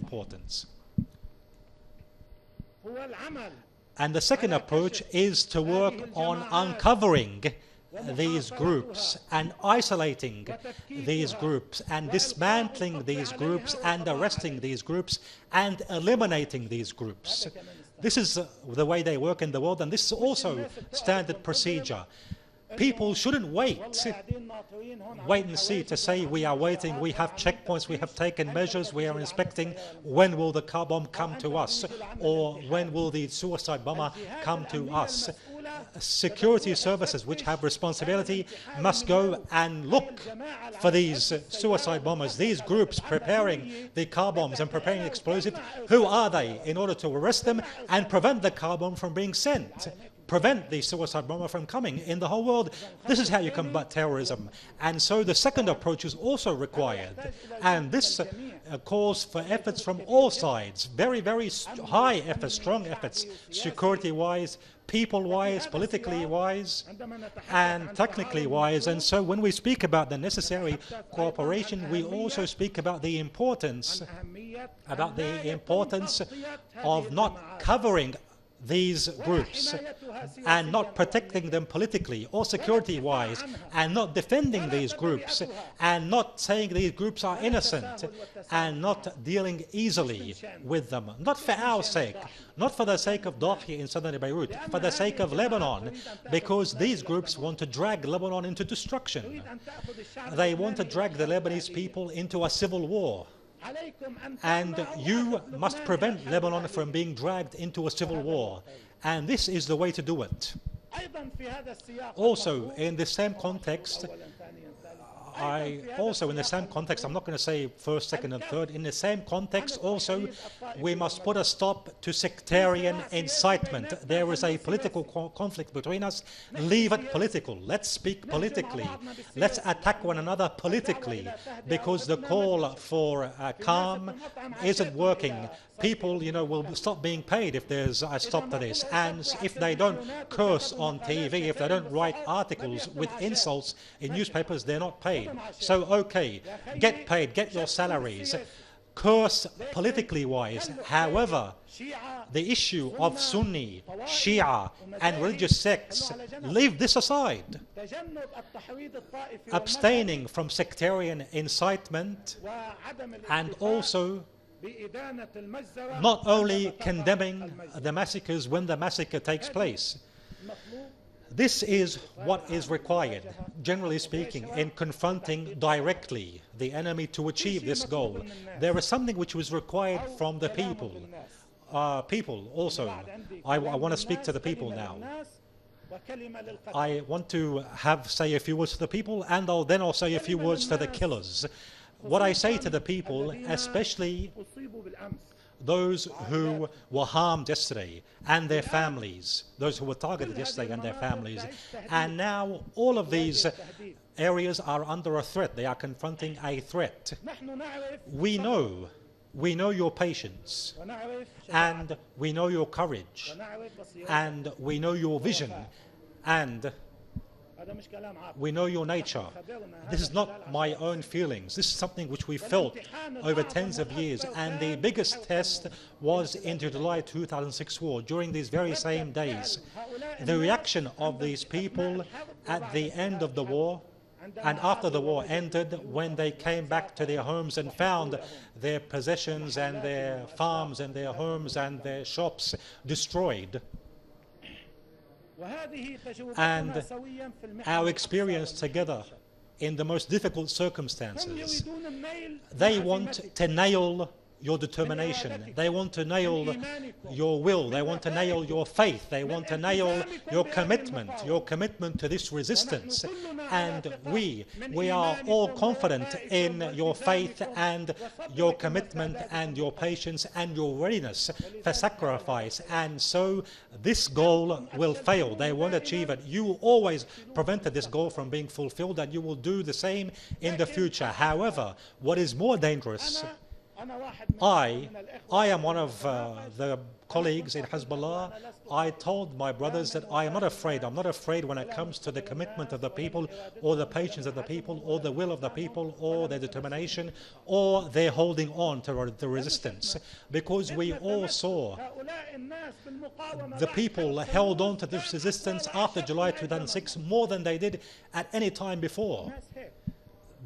importance. And the second approach is to work on uncovering these groups and isolating these groups and dismantling these groups and arresting these groups and eliminating these groups. This is the way they work in the world, and this is also standard procedure. People shouldn't wait and see to say we are waiting, we have checkpoints, we have taken measures, we are inspecting, when will the car bomb come to us, or when will the suicide bomber come to us. Security services which have responsibility must go and look for these suicide bombers, these groups preparing the car bombs and preparing explosives. Who are they, in order to arrest them and prevent the car bomb from being sent, prevent the suicide bomber from coming in the whole world. This is how you combat terrorism. And so the second approach is also required. And this calls for efforts from all sides, very, very high efforts, strong efforts, security-wise, people-wise, politically-wise, and technically-wise. And so when we speak about the necessary cooperation, we also speak about the importance of not covering these groups and not protecting them politically or security-wise, and not defending these groups, and not saying these groups are innocent, and not dealing easily with them, not for our sake, not for the sake of Zahiyeh in southern Beirut, for the sake of Lebanon, because these groups want to drag Lebanon into destruction. They want to drag the Lebanese people into a civil war. And you must prevent Lebanon from being dragged into a civil war. And this is the way to do it. Also, in the same context, I'm not going to say first, second, and third. In the same context, also, we must put a stop to sectarian incitement. There is a political conflict between us. Leave it political. Let's speak politically. Let's attack one another politically, because the call for calm isn't working. People, will stop being paid if there's a stop to this. And if they don't curse on TV, if they don't write articles with insults in newspapers, they're not paid. So, okay, get paid, get your salaries. Curse politically wise. However, the issue of Sunni, Shia, and religious sects, leave this aside. Abstaining from sectarian incitement, and also not only condemning the massacres when the massacre takes place. This is what is required, generally speaking, in confronting directly the enemy to achieve this goal. There is something which was required from the people. People also. I want to speak to the people now. I want to say a few words to the people, and then I'll say a few words to the killers. What I say to the people, especially those who were harmed yesterday and their families, those who were targeted yesterday and their families, and now all of these areas are under a threat. They are confronting a threat. We know your patience, and we know your courage, and we know your vision, and we know your nature. This is not my own feelings. This is something which we felt over tens of years. And the biggest test was in the July 2006 war, during these very same days. The reaction of these people at the end of the war and after the war ended, when they came back to their homes and found their possessions and their farms and their homes and their shops destroyed. And our experience together in the most difficult circumstances. They want to nail your determination. They want to nail your will. They want to nail your faith. They want to nail your commitment to this resistance. And we are all confident in your faith and your commitment and your patience and your readiness for sacrifice. And so this goal will fail. They won't achieve it. You always prevented this goal from being fulfilled, and you will do the same in the future. However, what is more dangerous I am one of the colleagues in Hezbollah. I told my brothers that I am not afraid. I'm not afraid when it comes to the commitment of the people, or the patience of the people, or the will of the people, or their determination, or their holding on to the resistance. Because we all saw the people held on to this resistance after July 2006 more than they did at any time before.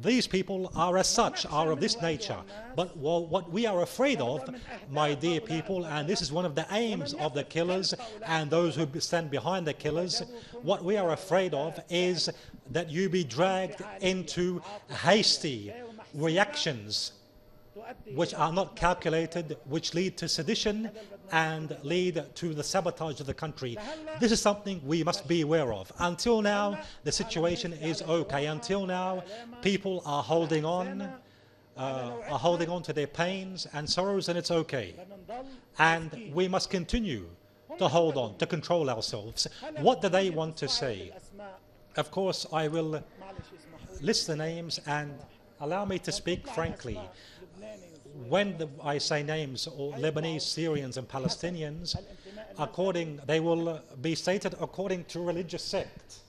These people are as such, are of this nature. But what we are afraid of, my dear people, and this is one of the aims of the killers and those who stand behind the killers, what we are afraid of is that you be dragged into hasty reactions which are not calculated, which lead to sedition and lead to the sabotage of the country. This is something we must be aware of. Until now, the situation is okay. Until now, people are holding on to their pains and sorrows, and it's okay. And we must continue to hold on, to control ourselves. What do they want to say? Of course, I will list the names, and allow me to speak frankly. When I say names, or Lebanese, Syrians and Palestinians, they will be stated according to religious sect.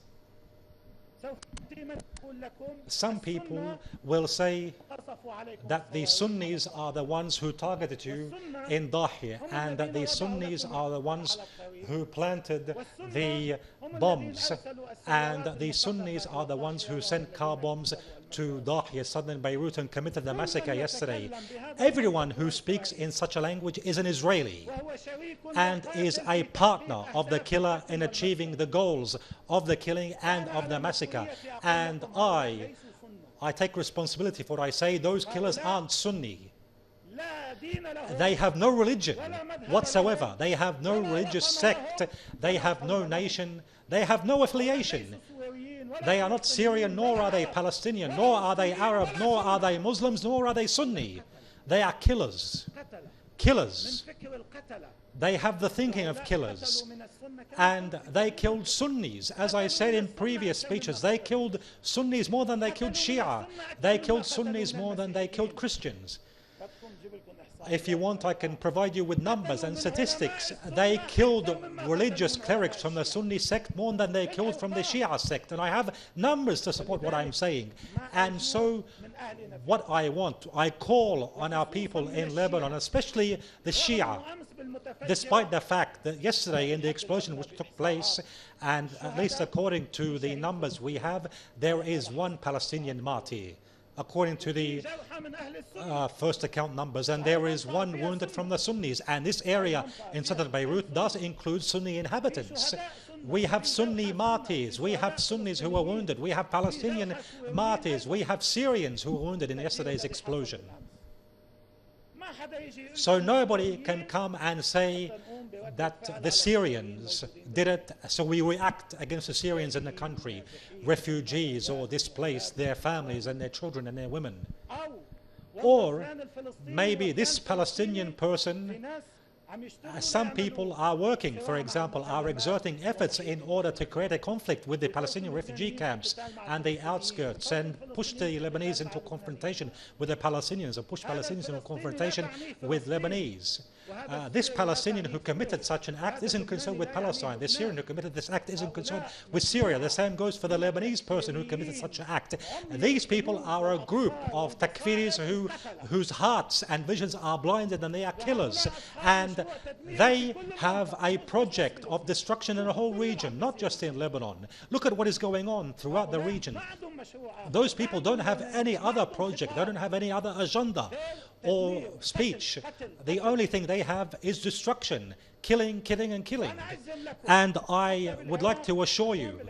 Some people will say that the Sunnis are the ones who targeted you in Zahiyeh, and that the Sunnis are the ones who planted the bombs, and the Sunnis are the ones who sent car bombs to Zahiyeh, southern Beirut, and committed the massacre yesterday. Everyone who speaks in such a language is an Israeli and is a partner of the killer in achieving the goals of the killing and of the massacre. And I take responsibility for what I say. Those killers aren't Sunni. They have no religion whatsoever. They have no religious sect. They have no nation. They have no affiliation. They are not Syrian, nor are they Palestinian, nor are they Arab, nor are they Muslims, nor are they Sunni. They are killers. Killers. They have the thinking of killers. And they killed Sunnis. As I said in previous speeches, they killed Sunnis more than they killed Shia. They killed Sunnis more than they killed Christians. If you want, I can provide you with numbers and statistics. They killed religious clerics from the Sunni sect more than they killed from the Shia sect. And I have numbers to support what I'm saying. And so what I want, I call on our people in Lebanon, especially the Shia, despite the fact that yesterday in the explosion which took place, and at least according to the numbers we have, there is one Palestinian martyr, according to the first account numbers, and there is one wounded from the Sunnis. And this area in southern Beirut does include Sunni inhabitants. We have Sunni martyrs, we have Sunnis who were wounded, we have Palestinian martyrs, we have Syrians who were wounded in yesterday's explosion. So nobody can come and say that the Syrians did it, so we react against the Syrians in the country, refugees or displaced, their families and their children and their women. Or maybe this Palestinian person, some people are working, for example, are exerting efforts in order to create a conflict with the Palestinian refugee camps and the outskirts, and push the Lebanese into confrontation with the Palestinians, or push Palestinians into confrontation with Lebanese. This Palestinian who committed such an act isn't concerned with Palestine. The Syrian who committed this act isn't concerned with Syria. The same goes for the Lebanese person who committed such an act. These people are a group of takfiris whose hearts and visions are blinded, and they are killers. And they have a project of destruction in the whole region, not just in Lebanon. Look at what is going on throughout the region. Those people don't have any other project. They don't have any other agenda or speech. The only thing they have is destruction, killing, killing, and killing. And I would like to assure you,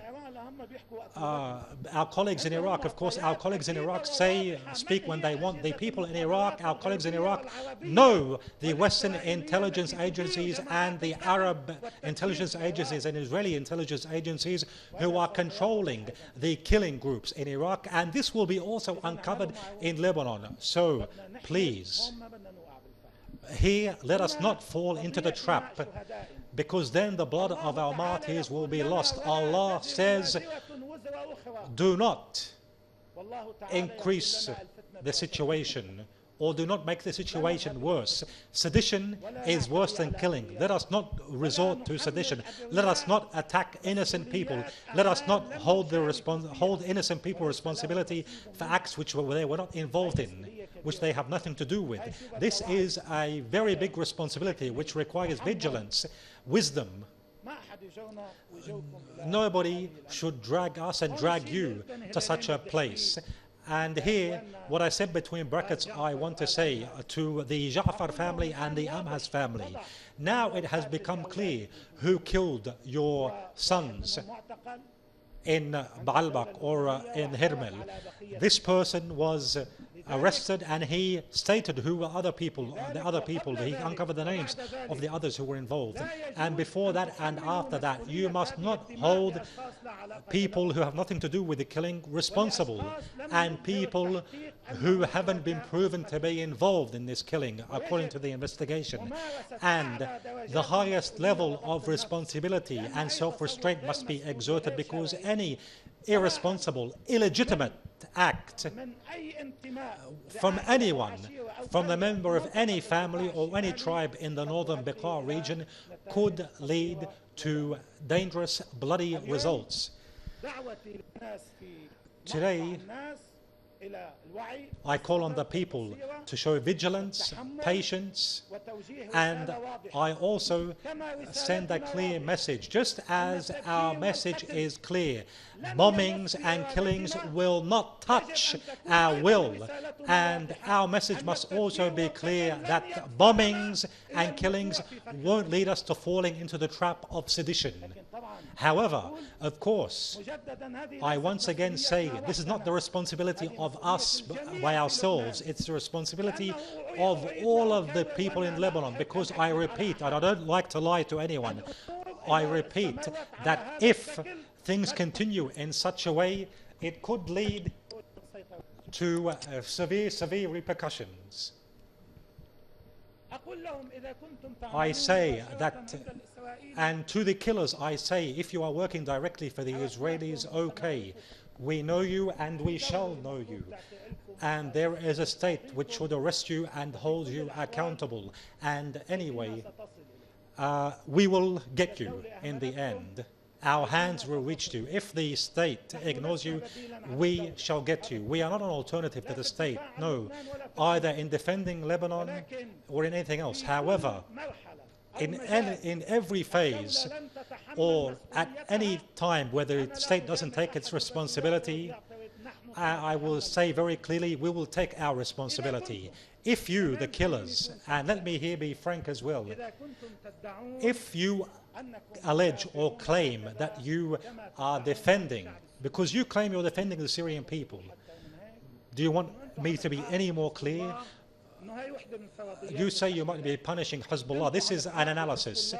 our colleagues in Iraq, of course, our colleagues in Iraq speak when they want. The people in Iraq, our colleagues in Iraq, know the Western intelligence agencies and the Arab intelligence agencies and Israeli intelligence agencies who are controlling the killing groups in Iraq, and this will be also uncovered in Lebanon. So please, here, let us not fall into the trap, because then the blood of our martyrs will be lost. Allah says, do not increase the situation or do not make the situation worse. Sedition is worse than killing. Let us not resort to sedition. Let us not attack innocent people. Let us not hold innocent people responsibility for acts which they were not involved in, which they have nothing to do with. This is a very big responsibility which requires vigilance, wisdom. Nobody should drag us and drag you to such a place. And here, what I said between brackets, I want to say to the Ja'far family and the Amhas family. Now it has become clear who killed your sons in Baalbek or in Hermel. This person was arrested, and he stated who were the other people. He uncovered the names of the others who were involved. And before that and after that, you must not hold people who have nothing to do with the killing responsible, and people who haven't been proven to be involved in this killing according to the investigation. And the highest level of responsibility and self-restraint must be exerted, because any irresponsible, illegitimate act from anyone, from the member of any family or any tribe in the northern Bekaa region, could lead to dangerous, bloody results. Today, I call on the people to show vigilance, patience, and I also send a clear message, just as our message is clear. Bombings and killings will not touch our will, and our message must also be clear that bombings and killings won't lead us to falling into the trap of sedition. However, of course, I once again say this is not the responsibility of us by ourselves, it's the responsibility of all of the people in Lebanon, because I repeat, and I don't like to lie to anyone, I repeat that if things continue in such a way, it could lead to severe repercussions. I say that, and to the killers I say, if you are working directly for the Israelis, okay, we know you and we shall know you. And there is a state which should arrest you and hold you accountable. And anyway, we will get you in the end. Our hands will reach you. If the state ignores you, we shall get you. We are not an alternative to the state, no, either in defending Lebanon or in anything else. However, in every phase or at any time where the state doesn't take its responsibility, I will say very clearly, we will take our responsibility. If you, the killers, and let me here be frank as well, if you allege or claim that you are defending, because you claim you're defending the Syrian people, do you want me to be any more clear? You say you might be punishing Hezbollah. This is an analysis.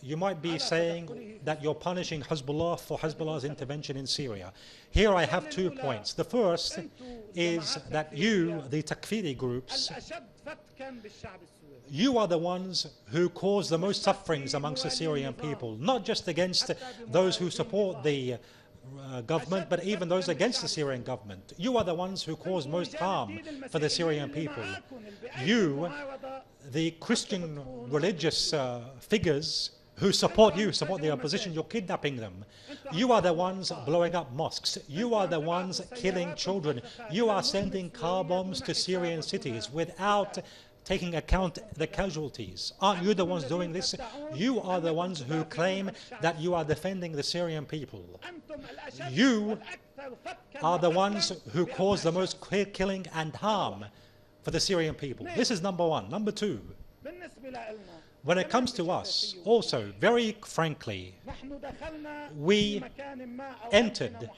You might be saying that you're punishing Hezbollah for Hezbollah's intervention in Syria. Here I have 2 points. The first is that you, the Takfiri groups, you are the ones who cause the most sufferings amongst the Syrian people, not just against those who support the government, but even those against the Syrian government. You are the ones who cause most harm for the Syrian people. You, the Christian religious figures who support you, support the opposition, you're kidnapping them. You are the ones blowing up mosques. You are the ones killing children. You are sending car bombs to Syrian cities without taking account the casualties. Aren't you the ones doing this? You are the ones who claim that you are defending the Syrian people. You are the ones who cause the most killing and harm for the Syrian people. This is number one. Number two, when it comes to us, also, very frankly, we entered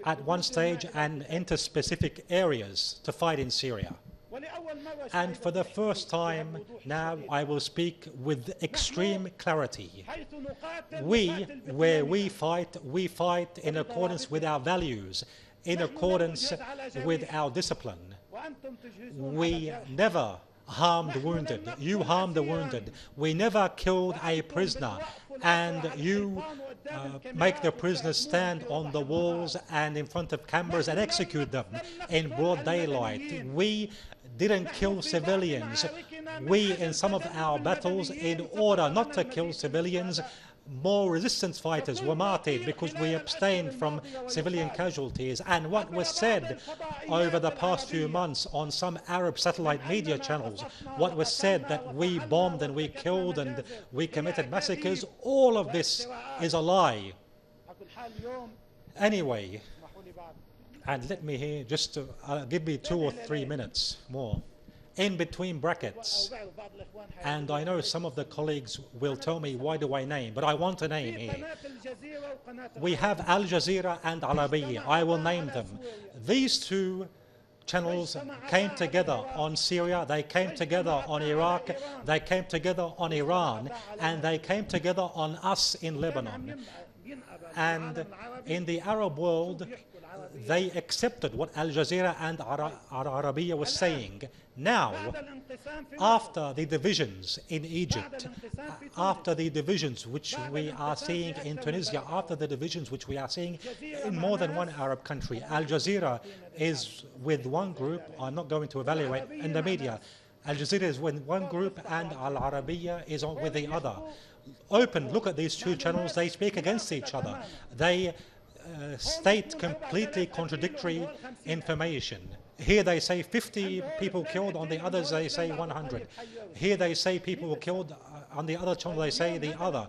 at one stage and entered specific areas to fight in Syria. And for the first time now, I will speak with extreme clarity. Where we fight in accordance with our values, in accordance with our discipline. We never harmed the wounded. You harmed the wounded. We never killed a prisoner. And you make the prisoners stand on the walls and in front of cameras and execute them in broad daylight. We didn't kill civilians. We, in some of our battles, in order not to kill civilians, more resistance fighters were martyred because we abstained from civilian casualties. And what was said over the past few months on some Arab satellite media channels, what was said that we bombed and we killed and we committed massacres, all of this is a lie. Anyway, and let me hear, just to, give me 2 or 3 minutes more. In between brackets, and I know some of the colleagues will tell me why do I name, but I want to name here. We have Al Jazeera and Arabiya. I will name them. These two channels came together on Syria, they came together on Iraq, they came together on Iran, and they came together on us in Lebanon. And in the Arab world, they accepted what Al Jazeera and Arabiya was saying. Now, after the divisions in Egypt, after the divisions which we are seeing in Tunisia, after the divisions which we are seeing in more than one Arab country, Al Jazeera is with one group. I'm not going to evaluate in the media. Al Jazeera is with one group and Al Arabiya is with the other. Open, look at these two channels, they speak against each other. They state completely contradictory information. Here they say 50 people killed, on the others they say 100. Here they say people were killed, on the other channel they say the other.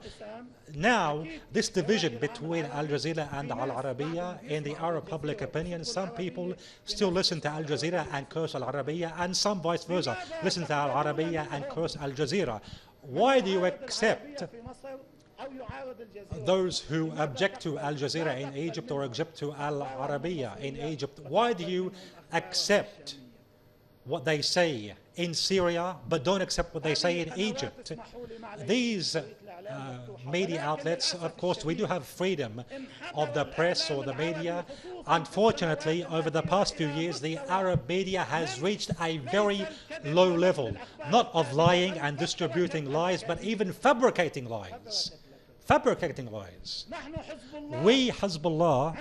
Now, this division between Al Jazeera and Al Arabiya in the Arab public opinion, some people still listen to Al Jazeera and curse Al Arabiya, and some vice versa, listen to Al Arabiya and curse Al Jazeera. Why do you accept those who object to Al Jazeera in Egypt or object to Al Arabiya in Egypt? Why do you accept what they say in Syria but don't accept what they say in Egypt? These media outlets, of course, we do have freedom of the press or the media. Unfortunately, over the past few years, the Arab media has reached a very low level, not of lying and distributing lies, but even fabricating lies. Fabricating lies. We, Hezbollah,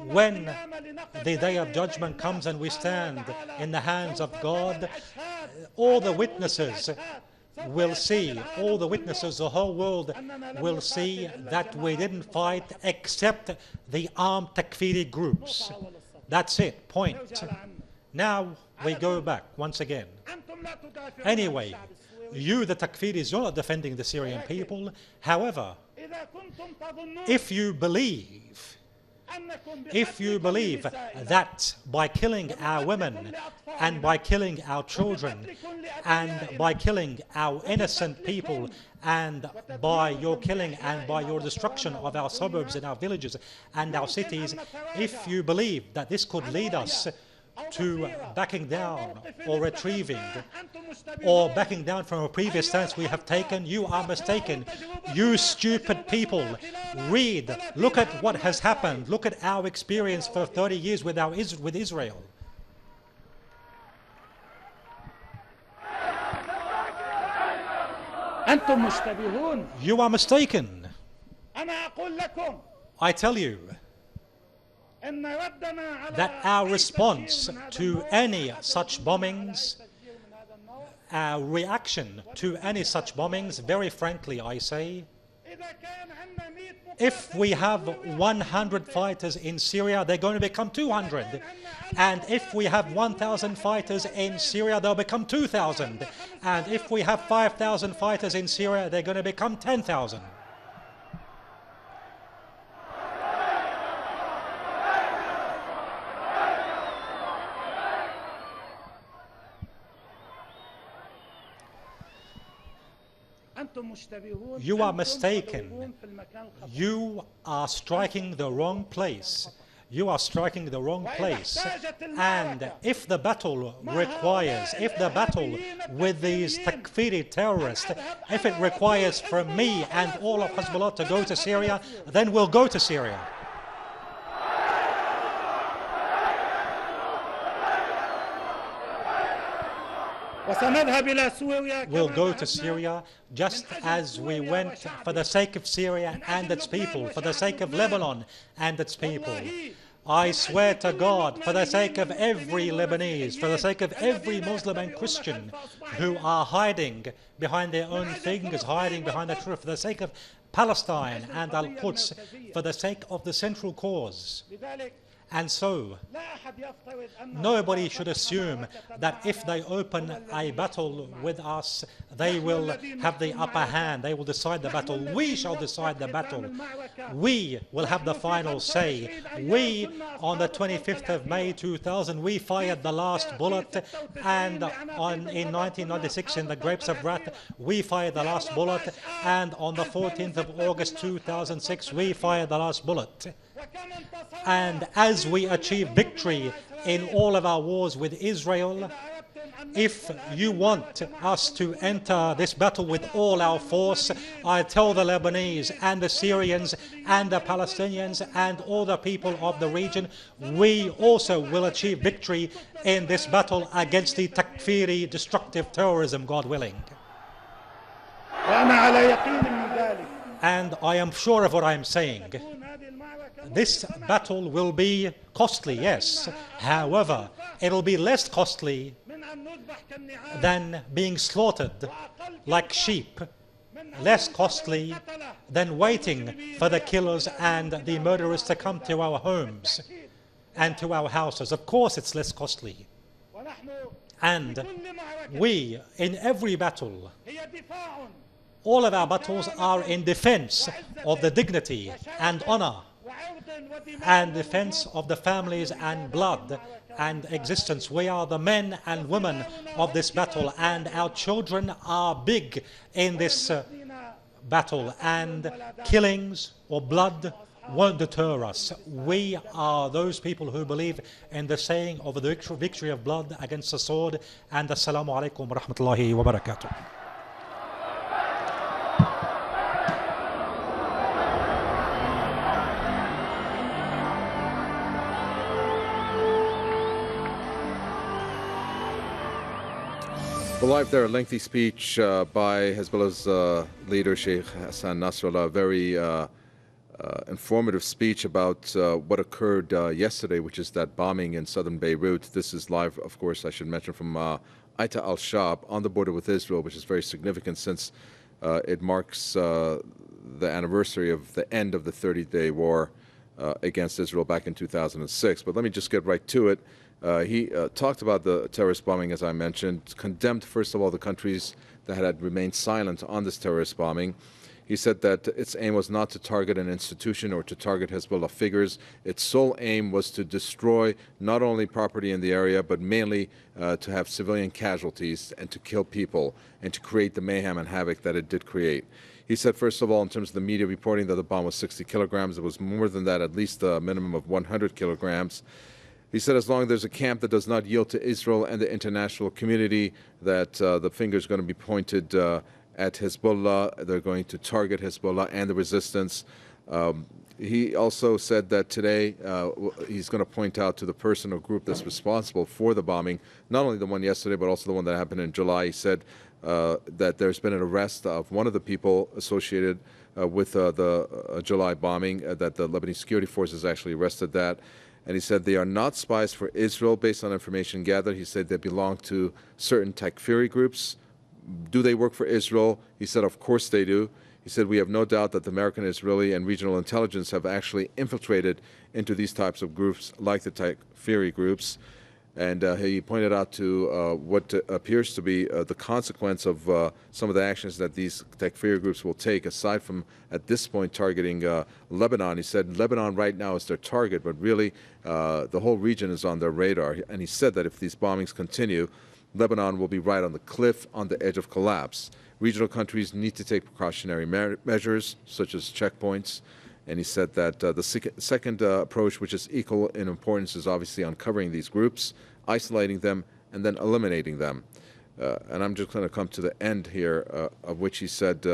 when the day of judgment comes and we stand in the hands of God, all the witnesses will see, all the witnesses, the whole world will see that we didn't fight except the armed Takfiri groups. That's it, point. Now we go back once again. Anyway, you, the Takfiris, you're not defending the Syrian people. However, if you believe that by killing our women and by killing our children and by killing our innocent people and by your killing and by your destruction of our suburbs and our villages and our cities, if you believe that this could lead us to backing down or retrieving or backing down from a previous stance we have taken, you are mistaken. You stupid people, read, look at what has happened, look at our experience for 30 years with Israel. You are mistaken. I tell you that our response to any such bombings, our reaction to any such bombings, very frankly I say, if we have 100 fighters in Syria, they're going to become 200. And if we have 1,000 fighters in Syria, they'll become 2,000. And if we have 5,000 fighters in Syria, they're going to become 10,000. You are mistaken. You are striking the wrong place. You are striking the wrong place. And if the battle requires, if the battle with these Takfiri terrorists, if it requires for me and all of Hezbollah to go to Syria, then we'll go to Syria. We'll go to Syria just as we went for the sake of Syria and its people, for the sake of Lebanon and its people. I swear to God, for the sake of every Lebanese, for the sake of every Muslim and Christian who are hiding behind their own things, hiding behind the truth, for the sake of Palestine and Al-Quds, for the sake of the central cause. And so, nobody should assume that if they open a battle with us, they will have the upper hand, they will decide the battle. We shall decide the battle. We will have the final say. We, on the 25th of May 2000, we fired the last bullet, and in 1996, in the Grapes of Wrath, we fired the last bullet, and on the 14th of August 2006, we fired the last bullet. And as we achieve victory in all of our wars with Israel, if you want us to enter this battle with all our force, I tell the Lebanese and the Syrians and the Palestinians and all the people of the region, we also will achieve victory in this battle against the takfiri destructive terrorism, God willing. And I am sure of what I am saying. This battle will be costly, yes. However, it will be less costly than being slaughtered like sheep, less costly than waiting for the killers and the murderers to come to our homes and to our houses. Of course, it's less costly. And we, in every battle, all of our battles are in defense of the dignity and honor and defense of the families and blood and existence. We are the men and women of this battle, and our children are big in this battle, and killings or blood won't deter us. We are those people who believe in the saying of the victory of blood against the sword. And assalamu alaikum wa rahmatullahi wa barakatuh. Well, live there, a lengthy speech by Hezbollah's leader, Sheikh Hassan Nasrallah, a very informative speech about what occurred yesterday, which is that bombing in southern Beirut. This is live, of course, I should mention, from Aita al-Shab on the border with Israel, which is very significant since it marks the anniversary of the end of the 30-day war against Israel back in 2006. But let me just get right to it. He talked about the terrorist bombing, as I mentioned, condemned, first of all, the countries that had remained silent on this terrorist bombing. He said that its aim was not to target an institution or to target Hezbollah figures. Its sole aim was to destroy not only property in the area, but mainly to have civilian casualties and to kill people and to create the mayhem and havoc that it did create. He said, first of all, in terms of the media reporting that the bomb was 60 kilograms, it was more than that, at least a minimum of 100 kilograms. He said as long as there's a camp that does not yield to Israel and the international community, that the finger is going to be pointed at Hezbollah. They're going to target Hezbollah and the resistance. He also said that today he's going to point out to the person or group that's responsible for the bombing, not only the one yesterday, but also the one that happened in July. He said that there's been an arrest of one of the people associated with the July bombing, that the Lebanese security forces actually arrested that. And he said they are not spies for Israel based on information gathered. He said they belong to certain takfiri groups. Do they work for Israel? He said, of course they do. He said, we have no doubt that the American, Israeli, and regional intelligence have actually infiltrated into these types of groups like the takfiri groups. And he pointed out to what appears to be the consequence of some of the actions that these takfiri groups will take, aside from, at this point, targeting Lebanon. He said Lebanon right now is their target, but really the whole region is on their radar. And he said that if these bombings continue, Lebanon will be right on the cliff, on the edge of collapse. Regional countries need to take precautionary measures, such as checkpoints. And he said that the second approach, which is equal in importance, is obviously uncovering these groups, isolating them, and then eliminating them. And I'm just going to come to the end here, of which he said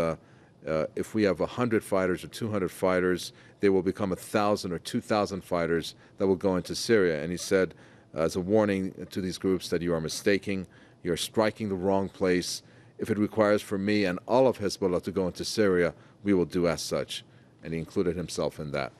if we have 100 fighters or 200 fighters, they will become 1,000 or 2,000 fighters that will go into Syria. And he said, as a warning to these groups, that you are mistaking, you're striking the wrong place. If it requires for me and all of Hezbollah to go into Syria, we will do as such. And he included himself in that.